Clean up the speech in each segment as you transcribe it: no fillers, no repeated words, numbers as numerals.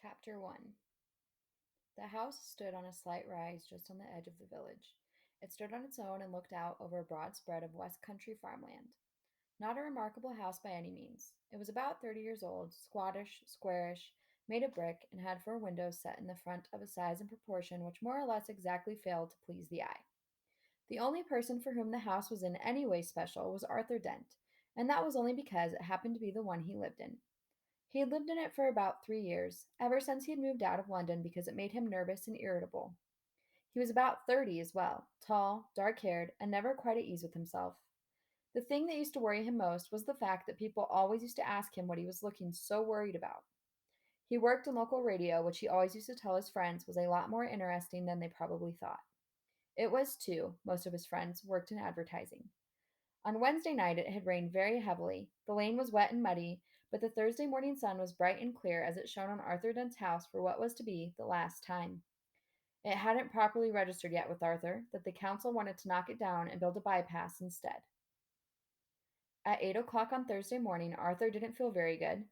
Chapter 1. The house stood on a slight rise just on the edge of the village. It stood on its own and looked out over a broad spread of West Country farmland. Not a remarkable house by any means. It was about 30 years old, squattish, squarish, made of brick, and had four windows set in the front of a size and proportion which more or less exactly failed to please the eye. The only person for whom the house was in any way special was Arthur Dent, and that was only because it happened to be the one he lived in. He had lived in it for about 3 years, ever since he had moved out of London because it made him nervous and irritable. He was about 30 as well, tall, dark haired, and never quite at ease with himself. The thing that used to worry him most was the fact that people always used to ask him what he was looking so worried about. He worked in local radio, which he always used to tell his friends was a lot more interesting than they probably thought. It was, too, most of his friends worked in advertising. On Wednesday night it had rained very heavily, the lane was wet and muddy, but the Thursday morning sun was bright and clear as it shone on Arthur Dent's house for what was to be the last time. It hadn't properly registered yet with Arthur that the council wanted to knock it down and build a bypass instead. At 8 o'clock on Thursday morning, Arthur didn't feel very good.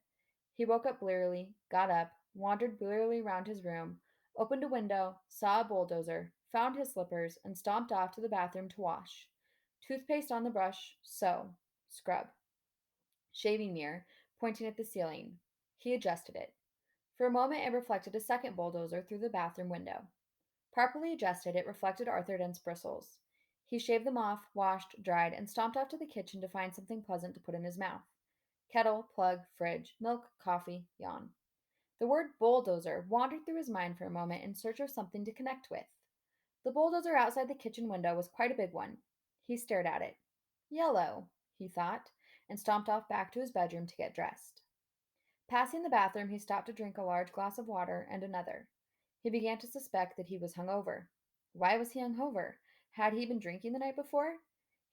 He woke up blearily, got up, wandered blearily round his room, opened a window, saw a bulldozer, found his slippers, and stomped off to the bathroom to wash. Toothpaste on the brush, so. Scrub. Shaving mirror, pointing at the ceiling. He adjusted it. For a moment it reflected a second bulldozer through the bathroom window. Properly adjusted, it reflected Arthur Dent's bristles. He shaved them off, washed, dried, and stomped off to the kitchen to find something pleasant to put in his mouth. Kettle, plug, fridge, milk, coffee, yawn. The word bulldozer wandered through his mind for a moment in search of something to connect with. The bulldozer outside the kitchen window was quite a big one. He stared at it. Yellow, he thought, and stomped off back to his bedroom to get dressed. Passing the bathroom, he stopped to drink a large glass of water and another. He began to suspect that he was hungover. Why was he hungover? Had he been drinking the night before?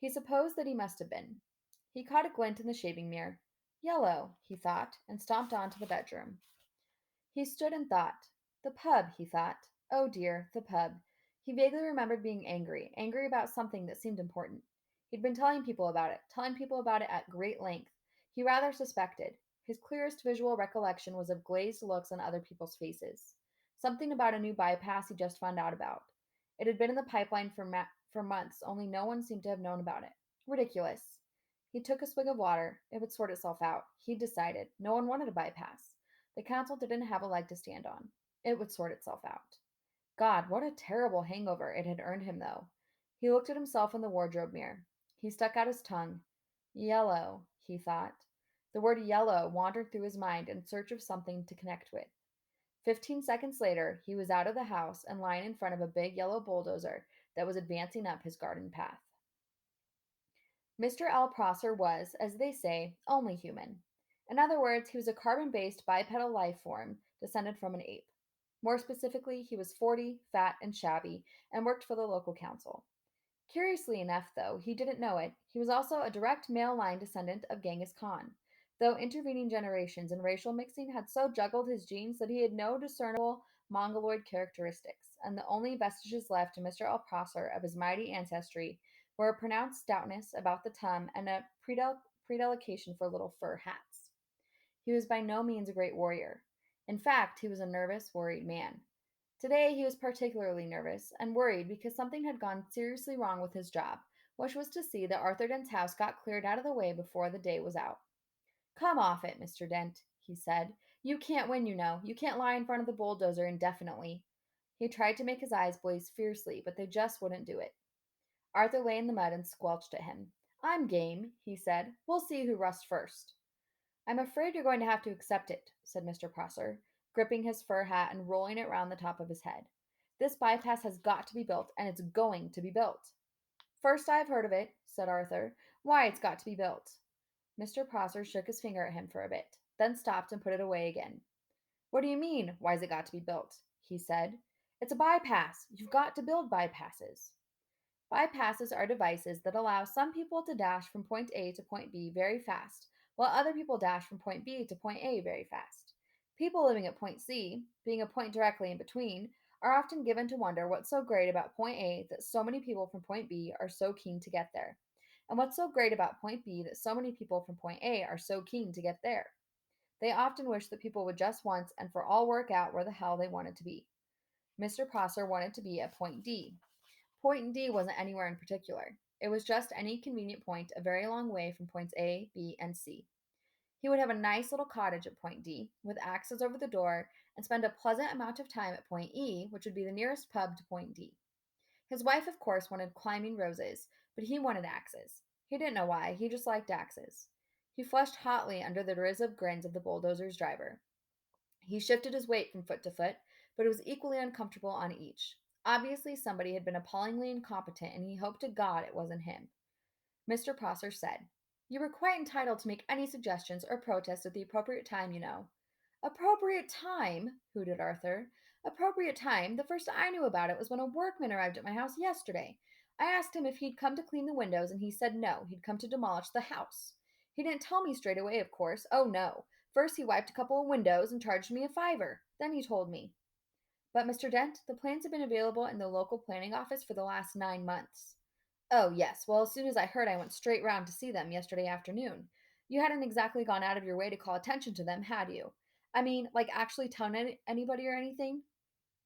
He supposed that he must have been. He caught a glint in the shaving mirror. Yellow, he thought, and stomped on to the bedroom. He stood and thought. The pub, he thought. Oh dear, the pub. He vaguely remembered being angry, angry about something that seemed important. He'd been telling people about it at great length. He rather suspected. His clearest visual recollection was of glazed looks on other people's faces. Something about a new bypass he just found out about. It had been in the pipeline for months, only no one seemed to have known about it. Ridiculous. He took a swig of water. It would sort itself out. He'd decided. No one wanted a bypass. The council didn't have a leg to stand on. It would sort itself out. God, what a terrible hangover it had earned him, though. He looked at himself in the wardrobe mirror. He stuck out his tongue. Yellow, he thought. The word yellow wandered through his mind in search of something to connect with. 15 seconds later, he was out of the house and lying in front of a big yellow bulldozer that was advancing up his garden path. Mr. L. Prosser was, as they say, only human. In other words, he was a carbon based bipedal life form descended from an ape. More specifically, he was 40, fat, and shabby, and worked for the local council. Curiously enough, though he didn't know it, he was also a direct male line descendant of Genghis Khan, though intervening generations and racial mixing had so juggled his genes that he had no discernible Mongoloid characteristics, and the only vestiges left in Mr. El Prosser of his mighty ancestry were a pronounced stoutness about the tum and a predelication for little fur hats. He was by no means a great warrior. In fact, he was a nervous, worried man. Today he was particularly nervous and worried because something had gone seriously wrong with his job, which was to see that Arthur Dent's house got cleared out of the way before the day was out. Come off it, Mr. Dent, he said. You can't win, you know. You can't lie in front of the bulldozer indefinitely. He tried to make his eyes blaze fiercely, but they just wouldn't do it. Arthur lay in the mud and squelched at him. I'm game, he said. We'll see who rusts first. I'm afraid you're going to have to accept it, said Mr. Prosser, gripping his fur hat and rolling it round the top of his head. This bypass has got to be built, and it's going to be built. First I've heard of it, said Arthur. Why, it's got to be built. Mr. Prosser shook his finger at him for a bit, then stopped and put it away again. What do you mean, why's it got to be built? He said. It's a bypass. You've got to build bypasses. Bypasses are devices that allow some people to dash from point A to point B very fast, while other people dash from point B to point A very fast. People living at point C, being a point directly in between, are often given to wonder what's so great about point A that so many people from point B are so keen to get there, and what's so great about point B that so many people from point A are so keen to get there. They often wished that people would just once and for all work out where the hell they wanted to be. Mr. Prosser wanted to be at Point D. Point D wasn't anywhere in particular. It was just any convenient point a very long way from points A, B, and C. He would have a nice little cottage at Point D, with axes over the door, and spend a pleasant amount of time at Point E, which would be the nearest pub to Point D. His wife, of course, wanted climbing roses, but he wanted axes. He didn't know why, he just liked axes. He flushed hotly under the derisive grins of the bulldozer's driver. He shifted his weight from foot to foot, but it was equally uncomfortable on each. Obviously, somebody had been appallingly incompetent, and he hoped to God it wasn't him. Mr. Prosser said, "You were quite entitled to make any suggestions or protests at the appropriate time, you know." "Appropriate time?" hooted Arthur. "Appropriate time? The first I knew about it was when a workman arrived at my house yesterday. I asked him if he'd come to clean the windows, and he said no, he'd come to demolish the house. He didn't tell me straight away, of course. Oh, no. First he wiped a couple of windows and charged me a fiver. Then he told me. But, Mr. Dent, the plans have been available in the local planning office for the last 9 months." "Oh, yes. Well, as soon as I heard, I went straight round to see them yesterday afternoon. You hadn't exactly gone out of your way to call attention to them, had you? I mean, like actually tell anybody or anything?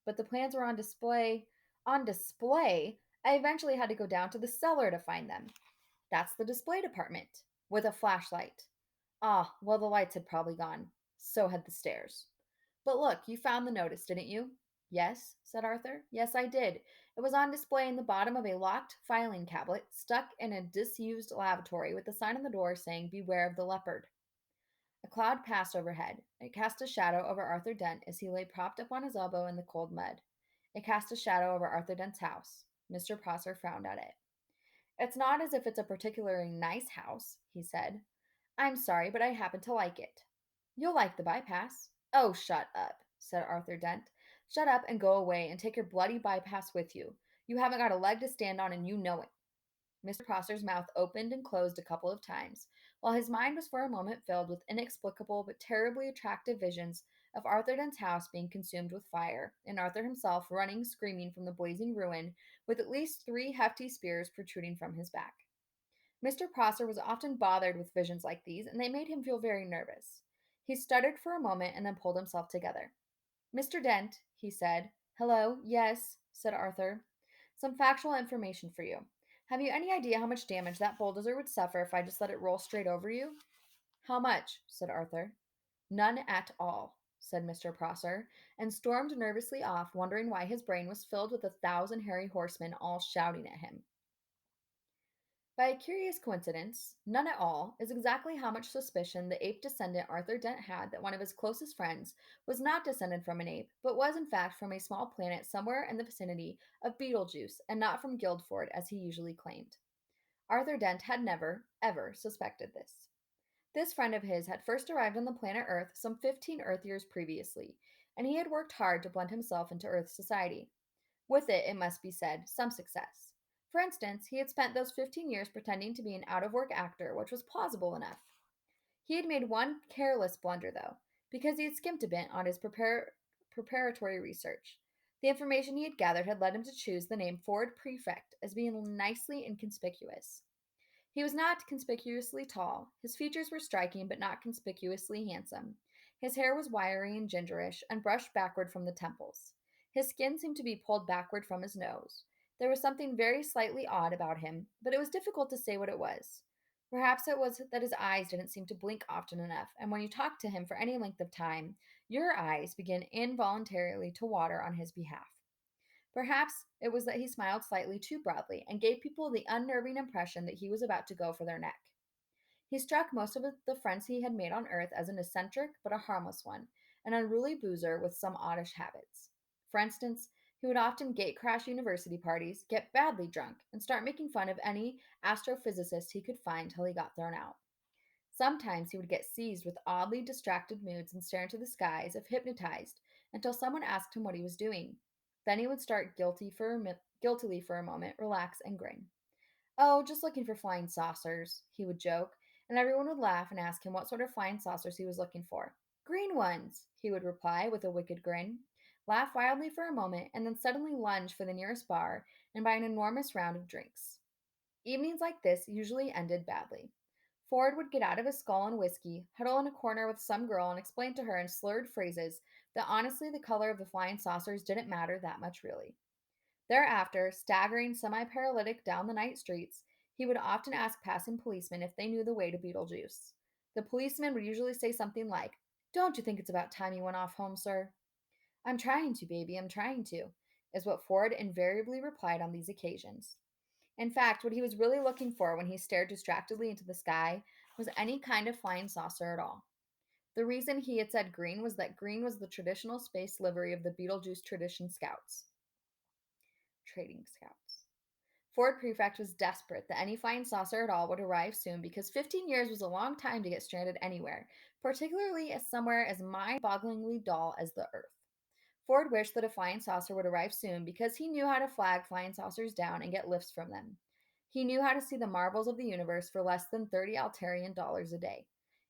But the plans were on display. On display? I eventually had to go down to the cellar to find them. That's the display department. With a flashlight. Ah, well, the lights had probably gone. So had the stairs. But look, you found the notice, didn't you?" "Yes," said Arthur. "Yes, I did. It was on display in the bottom of a locked filing cabinet stuck in a disused lavatory with a sign on the door saying, 'Beware of the leopard.'" A cloud passed overhead. It cast a shadow over Arthur Dent as he lay propped up on his elbow in the cold mud. It cast a shadow over Arthur Dent's house. Mr. Prosser frowned at it. "It's not as if it's a particularly nice house," he said. "I'm sorry, but I happen to like it." "You'll like the bypass." "Oh, shut up," said Arthur Dent. "Shut up and go away and take your bloody bypass with you. You haven't got a leg to stand on, and you know it." Mr. Prosser's mouth opened and closed a couple of times, while his mind was for a moment filled with inexplicable but terribly attractive visions of Arthur Dent's house being consumed with fire, and Arthur himself running screaming from the blazing ruin, with at least 3 hefty spears protruding from his back. Mr. Prosser was often bothered with visions like these, and they made him feel very nervous. He stuttered for a moment and then pulled himself together. "Mr. Dent," he said. "Hello, yes," said Arthur. "Some factual information for you. Have you any idea how much damage that bulldozer would suffer if I just let it roll straight over you?" "How much?" said Arthur. "None at all," said Mr. Prosser, and stormed nervously off, wondering why his brain was filled with 1,000 hairy horsemen all shouting at him. By a curious coincidence, none at all is exactly how much suspicion the ape descendant Arthur Dent had that one of his closest friends was not descended from an ape, but was in fact from a small planet somewhere in the vicinity of Betelgeuse, and not from Guildford as he usually claimed. Arthur Dent had never, ever suspected this. This friend of his had first arrived on the planet Earth some 15 Earth years previously, and he had worked hard to blend himself into Earth's society. With it must be said, some success. For instance, he had spent those 15 years pretending to be an out of work actor, which was plausible enough. He had made one careless blunder, though, because he had skimped a bit on his preparatory research. The information he had gathered had led him to choose the name Ford Prefect as being nicely inconspicuous. He was not conspicuously tall. His features were striking but not conspicuously handsome. His hair was wiry and gingerish and brushed backward from the temples. His skin seemed to be pulled backward from his nose. There was something very slightly odd about him, but it was difficult to say what it was. Perhaps it was that his eyes didn't seem to blink often enough, and when you talk to him for any length of time, your eyes begin involuntarily to water on his behalf. Perhaps it was that he smiled slightly too broadly and gave people the unnerving impression that he was about to go for their neck. He struck most of the friends he had made on Earth as an eccentric but a harmless one, an unruly boozer with some oddish habits. For instance, he would often gate crash university parties, get badly drunk, and start making fun of any astrophysicist he could find till he got thrown out. Sometimes he would get seized with oddly distracted moods and stare into the sky as if hypnotized until someone asked him what he was doing. Then he would start guiltily for a moment, relax, and grin. "Oh, just looking for flying saucers," he would joke, and everyone would laugh and ask him what sort of flying saucers he was looking for. "Green ones," he would reply with a wicked grin, laugh wildly for a moment, and then suddenly lunge for the nearest bar and buy an enormous round of drinks. Evenings like this usually ended badly. Ford would get out of his skull and whiskey, huddle in a corner with some girl, and explain to her in slurred phrases that honestly the color of the flying saucers didn't matter that much, really. Thereafter, staggering semi paralytic down the night streets, he would often ask passing policemen if they knew the way to Beetlejuice. The policeman would usually say something like, "Don't you think it's about time you went off home, sir?" "I'm trying to, baby, I'm trying to," is what Ford invariably replied on these occasions. In fact, what he was really looking for when he stared distractedly into the sky was any kind of flying saucer at all. The reason he had said green was that green was the traditional space livery of the Beetlejuice trading scouts. Ford Prefect was desperate that any flying saucer at all would arrive soon because 15 years was a long time to get stranded anywhere, particularly as somewhere as mind-bogglingly dull as the Earth. Ford wished that a flying saucer would arrive soon because he knew how to flag flying saucers down and get lifts from them. He knew how to see the marvels of the universe for less than 30 Altarian dollars a day.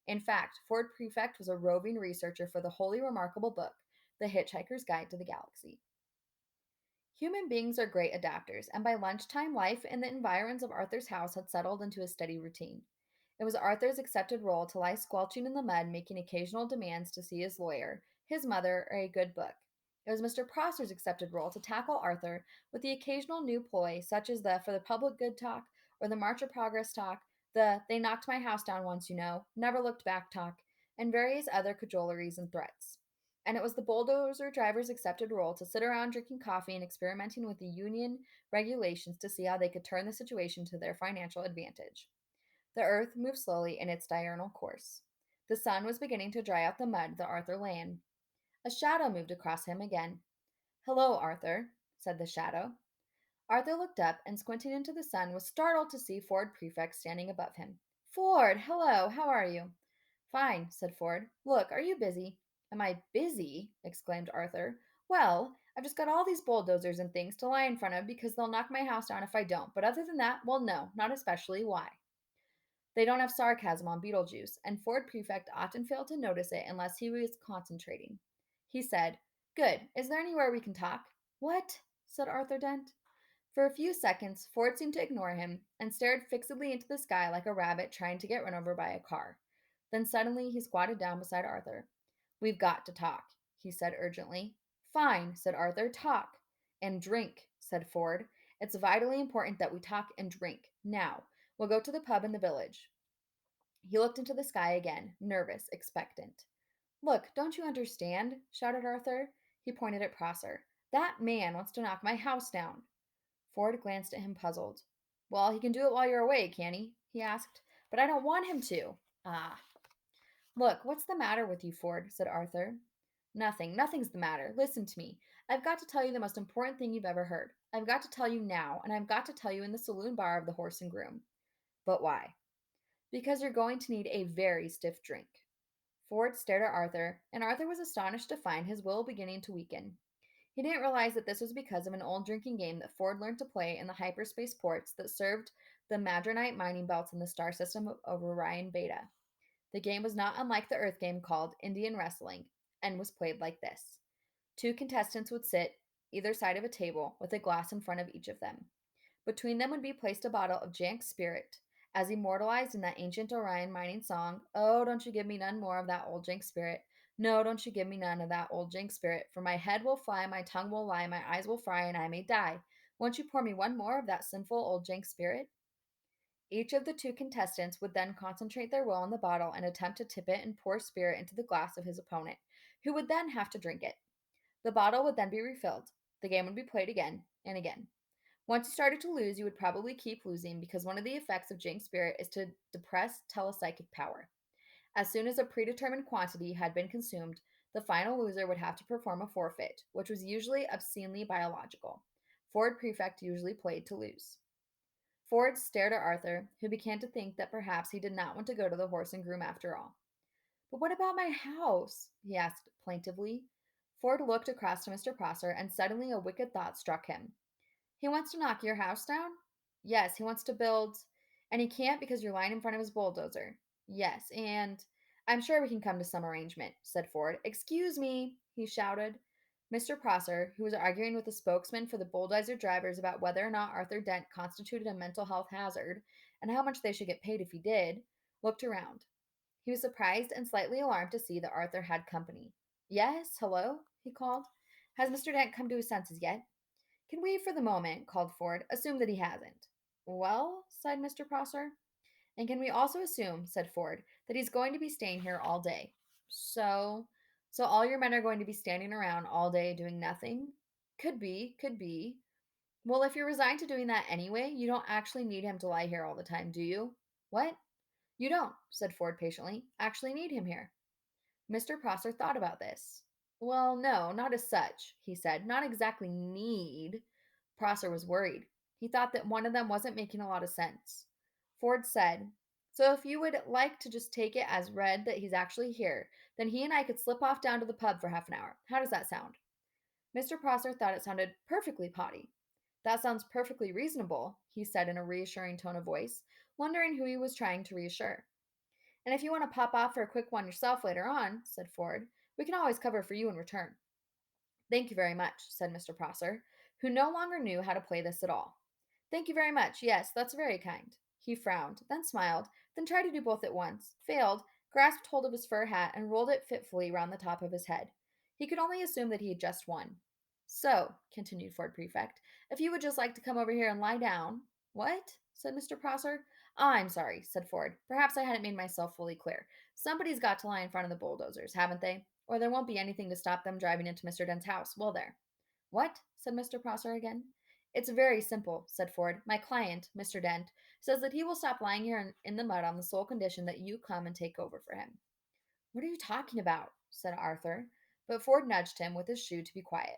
In fact, Ford Prefect was a roving researcher for the wholly remarkable book, The Hitchhiker's Guide to the Galaxy. Human beings are great adapters, and by lunchtime, life in the environs of Arthur's house had settled into a steady routine. It was Arthur's accepted role to lie squelching in the mud, making occasional demands to see his lawyer, his mother, or a good book. It was Mr. Prosser's accepted role to tackle Arthur with the occasional new ploy, such as the for the public good talk, or the March of Progress talk, the they knocked my house down once, never looked back talk, and various other cajoleries and threats. And it was the bulldozer driver's accepted role to sit around drinking coffee and experimenting with the union regulations to see how they could turn the situation to their financial advantage. The earth moved slowly in its diurnal course. The sun was beginning to dry out the mud that Arthur lay in. A shadow moved across him again. "Hello, Arthur," said the shadow. Arthur looked up and, squinting into the sun, was startled to see Ford Prefect standing above him. "Ford, hello, how are you?" "Fine," said Ford. "Look, are you busy?" "Am I busy?" exclaimed Arthur. "Well, I've just got all these bulldozers and things to lie in front of because they'll knock my house down if I don't. But other than that, well, no, not especially. Why?" They don't have sarcasm on Beetlejuice, and Ford Prefect often failed to notice it unless he was concentrating. He said, "Good. Is there anywhere we can talk?" "What?" said Arthur Dent. For a few seconds, Ford seemed to ignore him and stared fixedly into the sky like a rabbit trying to get run over by a car. Then suddenly he squatted down beside Arthur. "We've got to talk," he said urgently. "Fine," said Arthur. "Talk." "And drink," said Ford. "It's vitally important that we talk and drink. Now, we'll go to the pub in the village." He looked into the sky again, nervous, expectant. "Look, don't you understand?" shouted Arthur. He pointed at Prosser. "That man wants to knock my house down." Ford glanced at him, puzzled. "Well, he can do it while you're away, can he asked. "But I don't want him to." "Ah." "Look, what's the matter with you, Ford?" said Arthur. Nothing's the matter. Listen to me. I've got to tell you the most important thing you've ever heard. I've got to tell you now, and I've got to tell you in the saloon bar of the Horse and Groom." "But why?" "Because you're going to need a very stiff drink." Ford stared at Arthur, and Arthur was astonished to find his will beginning to weaken. He didn't realize that this was because of an old drinking game that Ford learned to play in the hyperspace ports that served the Madronite mining belts in the star system of Orion Beta. The game was not unlike the Earth game called Indian Wrestling, and was played like this. Two contestants would sit either side of a table with a glass in front of each of them. Between them would be placed a bottle of Jank's spirit, as immortalized in that ancient Orion mining song, "Oh, don't you give me none more of that old Jank spirit. No, don't you give me none of that old Jank spirit, for my head will fly, my tongue will lie, my eyes will fry, and I may die. Won't you pour me one more of that sinful old Jank spirit?" Each of the two contestants would then concentrate their will on the bottle and attempt to tip it and pour spirit into the glass of his opponent, who would then have to drink it. The bottle would then be refilled. The game would be played again and again. Once you started to lose, you would probably keep losing because one of the effects of Jinx Spirit is to depress telepsychic power. As soon as a predetermined quantity had been consumed, the final loser would have to perform a forfeit, which was usually obscenely biological. Ford Prefect usually played to lose. Ford stared at Arthur, who began to think that perhaps he did not want to go to the Horse and Groom after all. "But what about my house?" he asked plaintively. Ford looked across to Mr. Prosser, and suddenly a wicked thought struck him. "He wants to knock your house down?" "Yes, he wants to build—" "And he can't because you're lying in front of his bulldozer." "Yes, and—" "I'm sure we can come to some arrangement," said Ford. "Excuse me," he shouted. Mr. Prosser, who was arguing with the spokesman for the bulldozer drivers about whether or not Arthur Dent constituted a mental health hazard and how much they should get paid if he did, looked around. He was surprised and slightly alarmed to see that Arthur had company. Yes, hello, he called. Has Mr. Dent come to his senses yet? Can we, for the moment, called Ford, assume that he hasn't? Well, sighed Mr. Prosser. And can we also assume, said Ford, that he's going to be staying here all day? So, so all your men are going to be standing around all day doing nothing? Could be, could be. Well, if you're resigned to doing that anyway, you don't actually need him to lie here all the time, do you? What? You don't, said Ford patiently, actually need him here. Mr. Prosser thought about this. Well, no, not as such, he said. Not exactly need. Prosser was worried. He thought that one of them wasn't making a lot of sense. Ford said, so if you would like to just take it as read that he's actually here, then he and I could slip off down to the pub for half an hour. How does that sound? Mr. Prosser thought it sounded perfectly potty. That sounds perfectly reasonable, he said in a reassuring tone of voice, wondering who he was trying to reassure. And if you want to pop off for a quick one yourself later on, said Ford, we can always cover for you in return. Thank you very much, said Mr. Prosser, who no longer knew how to play this at all. Thank you very much. Yes, that's very kind. He frowned, then smiled, then tried to do both at once, failed, grasped hold of his fur hat, and rolled it fitfully round the top of his head. He could only assume that he had just won. So, continued Ford Prefect, if you would just like to come over here and lie down. What? Said Mr. Prosser. I'm sorry, said Ford. Perhaps I hadn't made myself fully clear. Somebody's got to lie in front of the bulldozers, haven't they? Or there won't be anything to stop them driving into Mr. Dent's house, will there? What? Said Mr. Prosser again. It's very simple, said Ford. My client, Mr. Dent, says that he will stop lying here in the mud on the sole condition that you come and take over for him. What are you talking about? Said Arthur, but Ford nudged him with his shoe to be quiet.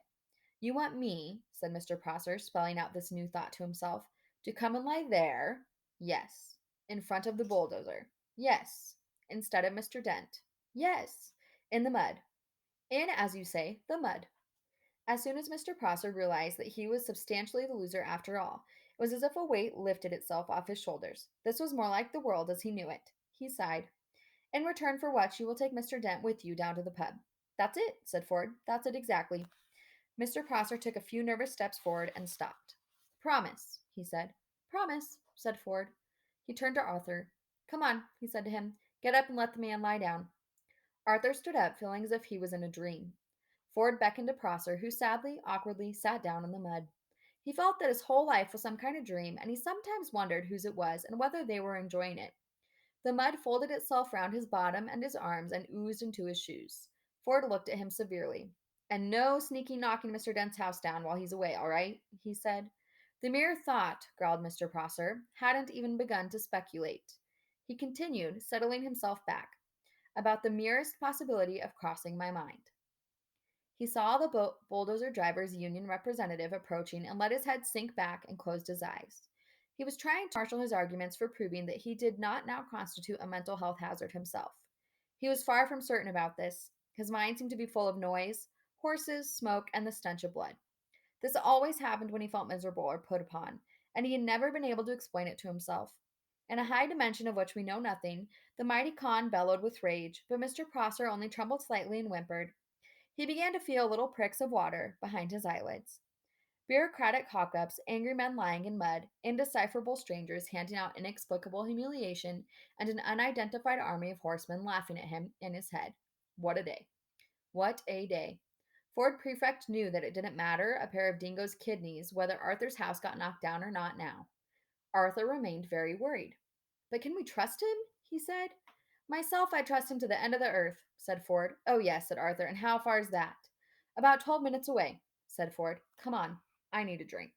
You want me, said Mr. Prosser, spelling out this new thought to himself, to come and lie there? Yes. In front of the bulldozer? Yes. Instead of Mr. Dent? Yes. In the mud. In, as you say, the mud. As soon as Mr. Prosser realized that he was substantially the loser after all, it was as if a weight lifted itself off his shoulders. This was more like the world as he knew it. He sighed. In return for which you will take Mr. Dent with you down to the pub. That's it, said Ford. That's it exactly. Mr. Prosser took a few nervous steps forward and stopped. Promise, he said. Promise, said Ford. He turned to Arthur. Come on, he said to him. Get up and let the man lie down. Arthur stood up, feeling as if he was in a dream. Ford beckoned to Prosser, who sadly, awkwardly sat down in the mud. He felt that his whole life was some kind of dream, and he sometimes wondered whose it was and whether they were enjoying it. The mud folded itself round his bottom and his arms and oozed into his shoes. Ford looked at him severely. And no sneaky knocking Mr. Dent's house down while he's away, all right? He said. The mere thought, growled Mr. Prosser, hadn't even begun to speculate. He continued, settling himself back, about the merest possibility of crossing my mind. He saw the bulldozer driver's union representative approaching and let his head sink back and closed his eyes. He was trying to marshal his arguments for proving that he did not now constitute a mental health hazard himself. He was far from certain about this. His mind seemed to be full of noise, horses, smoke, and the stench of blood. This always happened when he felt miserable or put upon, and he had never been able to explain it to himself. In a high dimension of which we know nothing, the mighty Khan bellowed with rage, but Mr. Prosser only trembled slightly and whimpered. He began to feel little pricks of water behind his eyelids. Bureaucratic hawk-ups, angry men lying in mud, indecipherable strangers handing out inexplicable humiliation, and an unidentified army of horsemen laughing at him in his head. What a day. What a day. Ford Prefect knew that it didn't matter a pair of dingo's kidneys whether Arthur's house got knocked down or not now. Arthur remained very worried. But can we trust him? He said. Myself, I trust him to the end of the earth, said Ford. Oh, yes, said Arthur. And how far is that? About 12 minutes away, said Ford. Come on. I need a drink.